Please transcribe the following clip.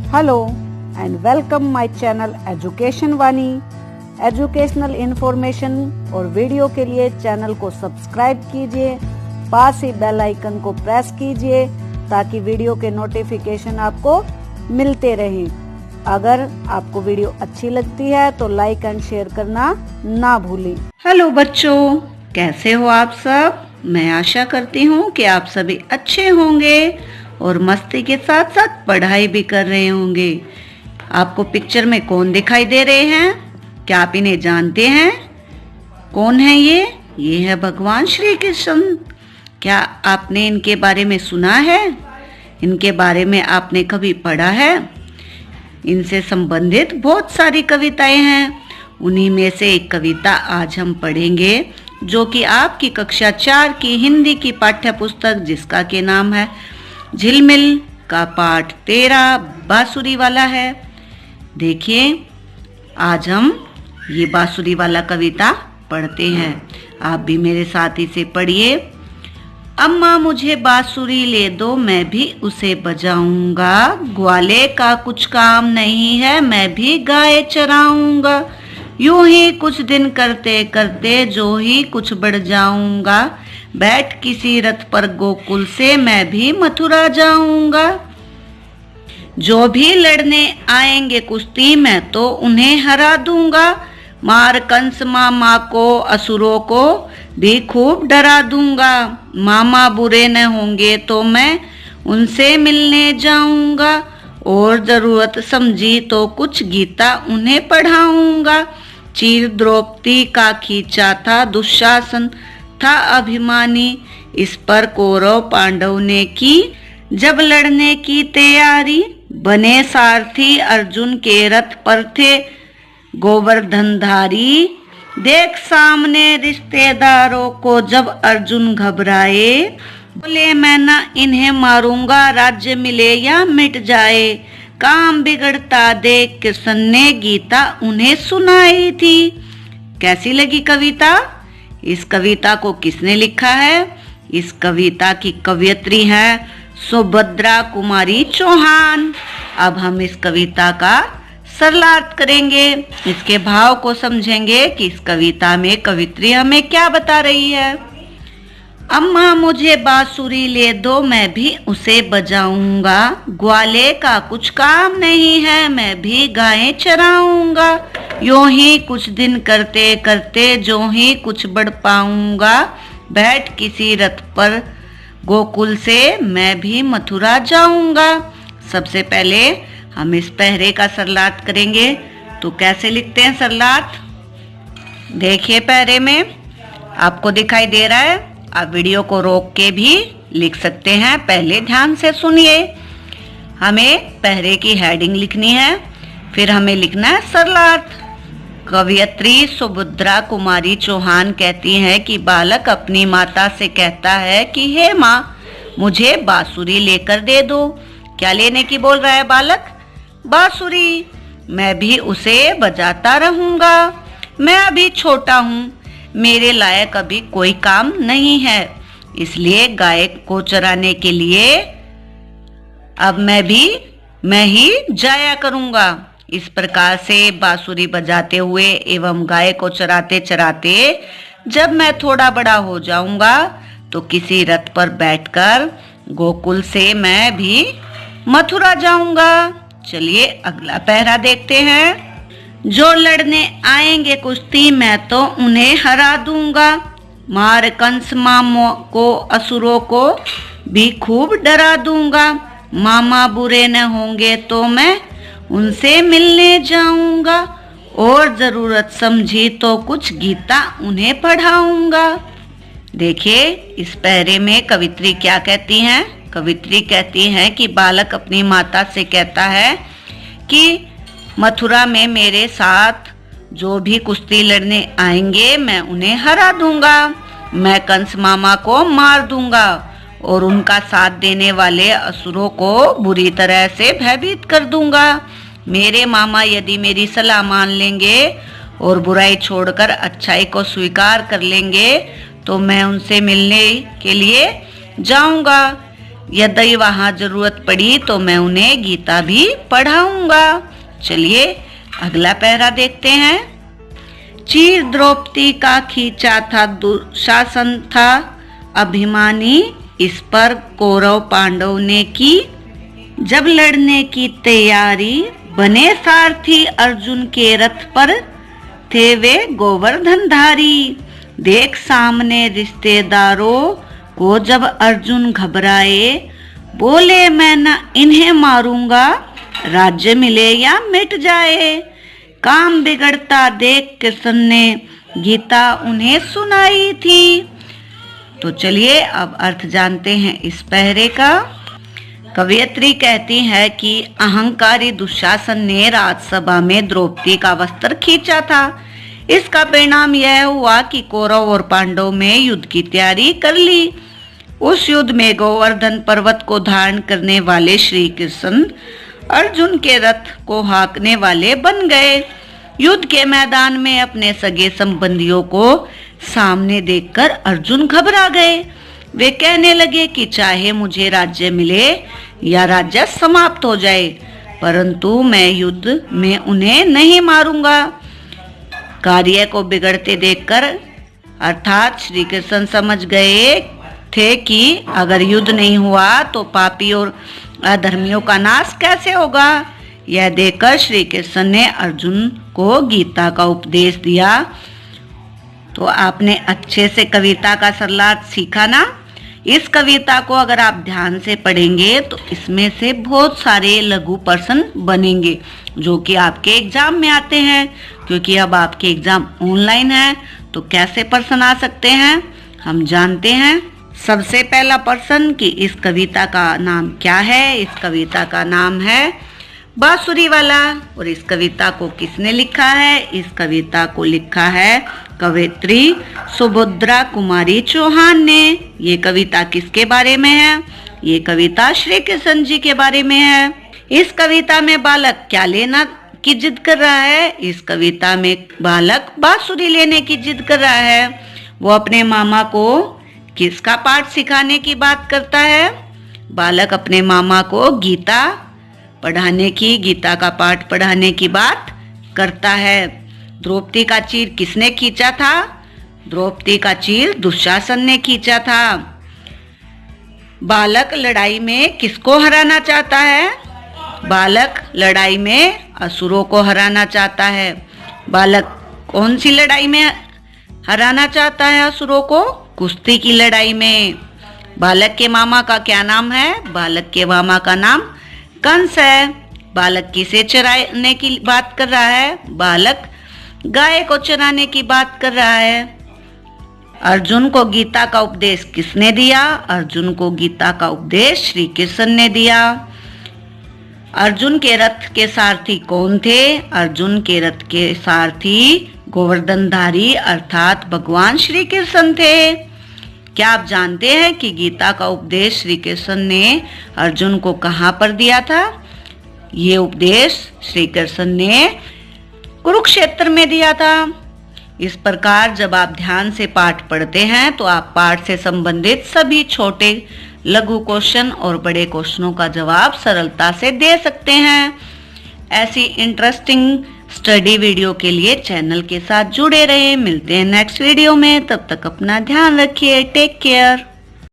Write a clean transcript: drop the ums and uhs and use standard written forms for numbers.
Hello and welcome my channel education Vani. Educational information और video के लिए चैनल को सब्सक्राइब कीजिए, पास ही बेल आइकन को प्रेस कीजिए ताकि वीडियो के नोटिफिकेशन आपको मिलते रहें। अगर आपको वीडियो अच्छी लगती है तो लाइक एंड शेयर करना ना भूलें। हेलो बच्चों, कैसे हो आप सब? मैं आशा करती हूँ कि आप सभी अच्छे होंगे और मस्ती के साथ साथ पढ़ाई भी कर रहे होंगे। आपको पिक्चर में कौन दिखाई दे रहे हैं? क्या आप इन्हें जानते हैं? कौन है ये है भगवान श्री कृष्ण। क्या आपने इनके बारे में सुना है? इनके बारे में आपने कभी पढ़ा है? इनसे संबंधित बहुत सारी कविताएं हैं। उन्हीं में से एक कविता आज हम पढ़ेंगे जो कि आपकी कक्षा 4 की हिंदी की पाठ्य पुस्तक जिसका के नाम है झिलमिल का पाठ 13 बांसुरी वाला है। देखिए, आज हम ये बांसुरी वाला कविता पढ़ते हैं। आप भी मेरे साथ इसे पढ़िए। अम्मा मुझे बांसुरी ले दो, मैं भी उसे बजाऊंगा। ग्वाले का कुछ काम नहीं है, मैं भी गाय चराऊंगा। यूं ही कुछ दिन करते करते जो ही कुछ बढ़ जाऊंगा। बैठ किसी रथ पर गोकुल से मैं भी मथुरा जाऊंगा। जो भी लड़ने आएंगे कुश्ती मैं तो उन्हें हरा दूंगा। मार कंस मामा को असुरों को भी खूब डरा दूंगा। मामा बुरे न होंगे तो मैं उनसे मिलने जाऊंगा। और जरूरत समझी तो कुछ गीता उन्हें पढ़ाऊंगा। चीर द्रौपदी का खींचा था, दुशासन था अभिमानी। इस पर कौरव पांडव ने की जब लड़ने की तैयारी। बने सारथी अर्जुन के रथ पर थे गोवर्धनधारी। देख सामने रिश्तेदारों को जब अर्जुन घबराए। बोले मैं ना इन्हें मारूंगा, राज्य मिले या मिट जाए। काम बिगड़ता देख कृष्ण ने गीता उन्हें सुनाई थी। कैसी लगी कविता? इस कविता को किसने लिखा है? इस कविता की कवयित्री है सुभद्रा कुमारी चौहान। अब हम इस कविता का सरलार्थ करेंगे, इसके भाव को समझेंगे कि इस कविता में कवयित्री हमें क्या बता रही है। अम्मा मुझे बांसुरी ले दो, मैं भी उसे बजाऊंगा। ग्वाले का कुछ काम नहीं है, मैं भी गायें चराऊंगा। यूं ही कुछ दिन करते करते जो ही कुछ बढ़ पाऊंगा। बैठ किसी रथ पर गोकुल से मैं भी मथुरा जाऊंगा। सबसे पहले हम इस पहरे का सरलार्थ करेंगे। तो कैसे लिखते हैं सरलार्थ? देखिए, पहरे में आपको दिखाई दे रहा है। आप वीडियो को रोक के भी लिख सकते हैं। पहले ध्यान से सुनिए। हमें पहरे की हेडिंग लिखनी है, फिर हमें लिखना है सरलार्थ। कवयित्री सुभद्रा कुमारी चौहान कहती है कि बालक अपनी माता से कहता है कि हे माँ, मुझे बांसुरी लेकर दे दो। क्या लेने की बोल रहा है बालक? बांसुरी। मैं भी उसे बजाता रहूंगा। मैं अभी छोटा हूँ, मेरे लायक अभी कोई काम नहीं है, इसलिए गाय को चराने के लिए अब मैं ही जाया करूंगा। इस प्रकार से बांसुरी बजाते हुए एवं गाय को चराते चराते जब मैं थोड़ा बड़ा हो जाऊंगा तो किसी रथ पर बैठकर गोकुल से मैं भी मथुरा जाऊंगा। चलिए अगला पहरा देखते हैं। जो लड़ने आएंगे कुश्ती मैं तो उन्हें हरा दूंगा। मार कंस मामा को असुरों को भी खूब डरा दूंगा। मामा बुरे न होंगे तो मैं उनसे मिलने जाऊंगा। और जरूरत समझी तो कुछ गीता उन्हें पढ़ाऊंगा। देखिए, इस पहरे में कवयित्री क्या कहती हैं? कवयित्री कहती हैं कि बालक अपनी माता से कहता है कि मथुरा में मेरे साथ जो भी कुश्ती लड़ने आएंगे मैं उन्हें हरा दूंगा। मैं कंस मामा को मार दूंगा और उनका साथ देने वाले असुरों को बुरी तरह से भयभीत कर दूंगा। मेरे मामा यदि मेरी सलाह मान लेंगे और बुराई छोड़कर अच्छाई को स्वीकार कर लेंगे तो मैं उनसे मिलने के लिए जाऊंगा। यदि वहां जरूरत पड़ी तो मैं उन्हें गीता भी पढ़ाऊंगा। चलिए अगला पैरा देखते हैं। चीर द्रौपदी का खींचा था दुशासन था अभिमानी, इस पर कौरव पांडव ने की जब लड़ने की तैयारी। बने सारथी अर्जुन के रथ पर, थे वे गोवर्धनधारी। देख सामने रिश्तेदारों को जब अर्जुन घबराए, बोले मैं न इन्हें मारूंगा, राज्य मिले या मिट जाए। काम बिगड़ता देख कृष्ण ने गीता उन्हें सुनाई थी। तो चलिए अब अर्थ जानते हैं इस पहरे का। कवयित्री कहती है कि अहंकारी दुशासन ने राजसभा में द्रौपदी का वस्त्र खींचा था। इसका परिणाम यह हुआ कि कौरव और पांडव में युद्ध की तैयारी कर ली। उस युद्ध में गोवर्धन पर्वत को धारण करने वाले श्री कृष्ण अर्जुन के रथ को हाँकने वाले बन गए। युद्ध के मैदान में अपने सगे संबंधियों को सामने देखकर अर्जुन घबरा गए। वे कहने लगे कि चाहे मुझे राज्य मिले या राज्य समाप्त हो जाए, परंतु मैं युद्ध में उन्हें नहीं मारूंगा। कार्य को बिगड़ते देखकर अर्थात श्री कृष्ण समझ गए थे कि अगर युद्ध नहीं हुआ तो पापी और अधर्मियों का नाश कैसे होगा। यह देखकर श्री कृष्ण ने अर्जुन को गीता का उपदेश दिया। तो आपने अच्छे से कविता का सरलार्थ सीखा ना। इस कविता को अगर आप ध्यान से पढ़ेंगे तो इसमें से बहुत सारे लघु प्रश्न बनेंगे जो कि आपके एग्जाम में आते हैं। क्योंकि अब आपके एग्जाम ऑनलाइन है तो कैसे प्रश्न आ सकते हैं हम जानते हैं। सबसे पहला प्रश्न कि इस कविता का नाम क्या है। इस कविता का नाम है बांसुरी वाला। और इस कविता को किसने लिखा है। इस कविता को लिखा है कवयित्री सुभद्रा कुमारी चौहान ने। ये कविता किसके बारे में है। ये कविता श्री कृष्ण जी के बारे में है। इस कविता में बालक क्या लेना की जिद कर रहा है। इस कविता में बालक बांसुरी लेने की जिद कर रहा है। वो अपने मामा को किसका पाठ सिखाने की बात करता है। बालक अपने मामा को गीता पढ़ाने की, गीता का पाठ पढ़ाने की बात करता है। द्रौपदी का चीर किसने खींचा था। द्रौपदी का चीर दुशासन ने खींचा था। बालक लड़ाई में किसको हराना चाहता है। बालक लड़ाई में असुरों को हराना चाहता है। बालक कौन सी लड़ाई में हराना चाहता है असुरों को। कुश्ती की लड़ाई में। बालक के मामा का क्या नाम है। बालक के मामा का नाम कंस है। बालक किसे चराने की बात कर रहा है। बालक गाय को चराने की बात कर रहा है। अर्जुन को गीता का उपदेश किसने दिया। अर्जुन को गीता का उपदेश श्री कृष्ण ने दिया। अर्जुन के रथ के सारथी कौन थे। अर्जुन के रथ के सारथी गोवर्धनधारी अर्थात भगवान श्री कृष्ण थे। क्या आप जानते हैं कि गीता का उपदेश श्री कृष्ण ने अर्जुन को कहां पर दिया था। ये उपदेश श्री कृष्ण ने कुरुक्षेत्र में दिया था। इस प्रकार जब आप ध्यान से पाठ पढ़ते हैं तो आप पाठ से संबंधित सभी छोटे लघु क्वेश्चन और बड़े क्वेश्चनों का जवाब सरलता से दे सकते हैं। ऐसी इंटरेस्टिंग स्टडी वीडियो के लिए चैनल के साथ जुड़े रहें। मिलते हैं नेक्स्ट वीडियो में। तब तक अपना ध्यान रखिए। Take care.